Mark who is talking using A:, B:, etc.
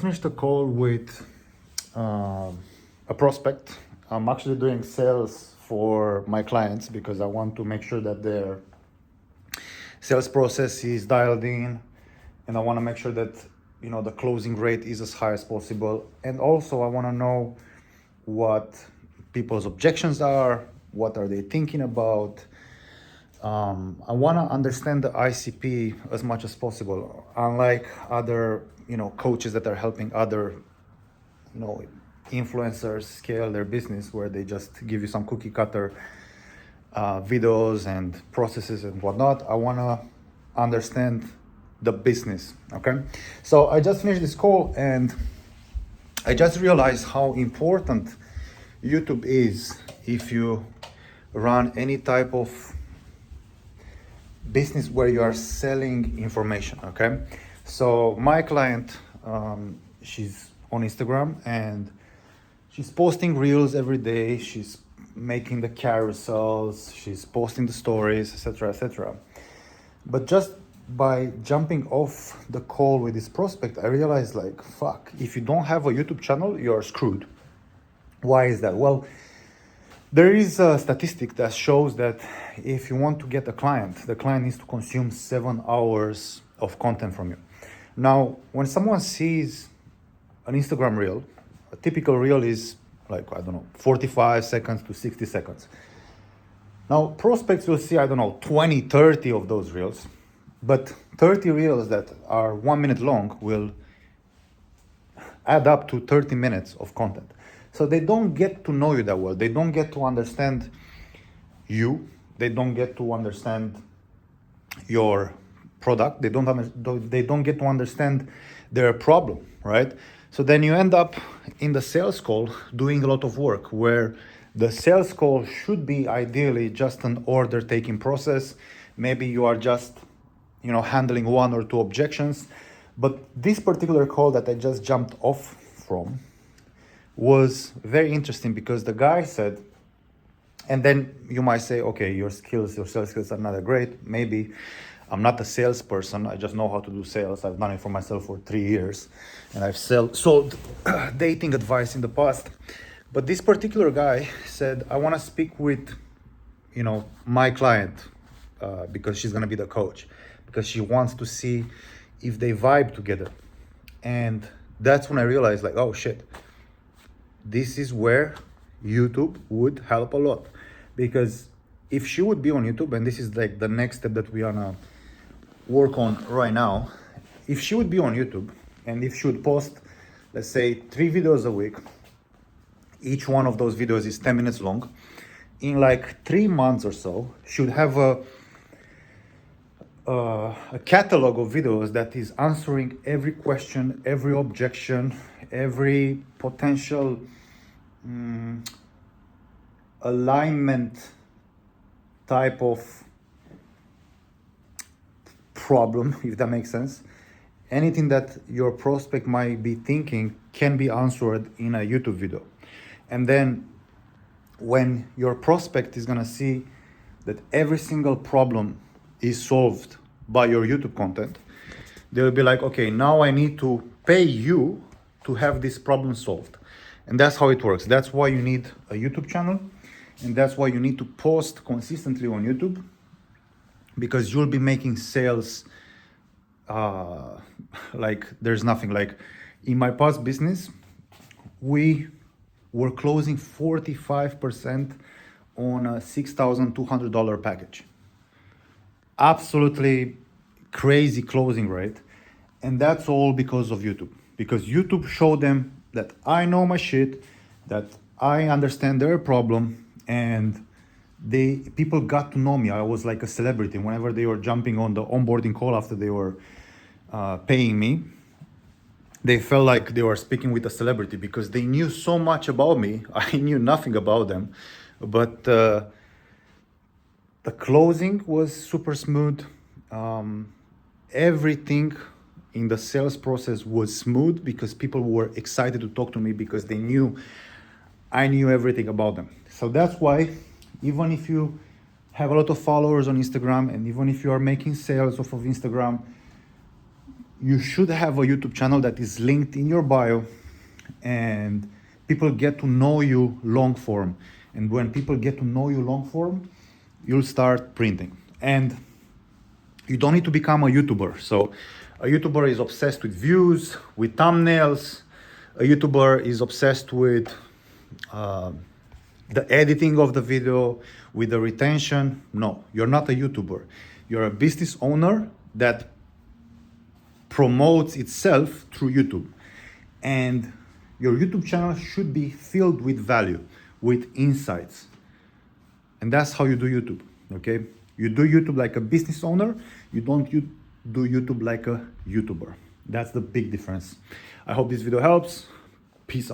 A: Finished the call with a prospect. I'm actually doing sales for my clients because I want to make sure that their sales process is dialed in, and I want to make sure that the closing rate is as high as possible. And also I want to know what people's objections are, what are they thinking about. I want to understand the ICP as much as possible. Unlike other, coaches that are helping other, influencers scale their business, where they just give you some cookie cutter videos and processes and whatnot. I want to understand the business. Okay, so I just finished this call and I just realized how important YouTube is if you run any type of business where you are selling information. Okay, so my client, she's on Instagram and she's posting reels every day. She's making the carousels, she's posting the stories, etc., etc. But just by jumping off the call with this prospect, I realized, like, fuck, if you don't have a YouTube channel, you're screwed. Why is that? Well, there is a statistic that shows that if you want to get a client, the client needs to consume 7 hours of content from you. Now, when someone sees an Instagram reel, a typical reel is like, 45 seconds to 60 seconds. Now, prospects will see, 20, 30 of those reels, but 30 reels that are 1 minute long will add up to 30 minutes of content. So they don't get to know you that well. They don't get to understand you. They don't get to understand your product. They don't get to understand their problem, right? So then you end up in the sales call doing a lot of work, where the sales call should be ideally just an order taking process. Maybe you are just, handling 1 or 2 objections. But this particular call that I just jumped off from was very interesting because the guy said, and then you might say, okay, your sales skills are not that great. Maybe I'm not a salesperson. I just know how to do sales. I've done it for myself for 3 years, and I've sold dating advice in the past. But this particular guy said, I want to speak with, my client because she's going to be the coach, because she wants to see if they vibe together. And that's when I realized, like, oh shit, this is where YouTube would help a lot. Because if she would be on YouTube, and this is like the next step that we are gonna work on right now, if she would be on YouTube and if she would post, let's say, 3 videos a week, each one of those videos is 10 minutes long, in like 3 months or so, she would have a catalog of videos that is answering every question, every objection, every potential alignment type of problem, if that makes sense. Anything that your prospect might be thinking can be answered in a YouTube video. And then when your prospect is gonna see that every single problem is solved by your YouTube content, they'll be like, okay, now I need to pay you to have this problem solved. And that's how it works. That's why you need a YouTube channel, and that's why you need to post consistently on YouTube, because you'll be making sales like there's nothing. Like in my past business, we were closing 45% on a $6,200 package. Absolutely crazy closing rate. And that's all because of YouTube. Because YouTube showed them that I know my shit, that I understand their problem, and people got to know me. I was like a celebrity. Whenever they were jumping on the onboarding call after they were paying me, they felt like they were speaking with a celebrity because they knew so much about me. I knew nothing about them, but the closing was super smooth. Everything in the sales process was smooth because people were excited to talk to me because they knew I knew everything about them. So that's why, even if you have a lot of followers on Instagram, and even if you are making sales off of Instagram, you should have a YouTube channel that is linked in your bio, and people get to know you long form. And when people get to know you long form, you'll start printing. And you don't need to become a YouTuber. So a YouTuber is obsessed with views, with thumbnails. A YouTuber is obsessed with the editing of the video, with the retention. No, you're not a YouTuber. You're a business owner that promotes itself through YouTube. And your YouTube channel should be filled with value, with insights. And that's how you do YouTube, okay? You do YouTube like a business owner. You don't do YouTube like a YouTuber. That's the big difference. I hope this video helps. Peace out.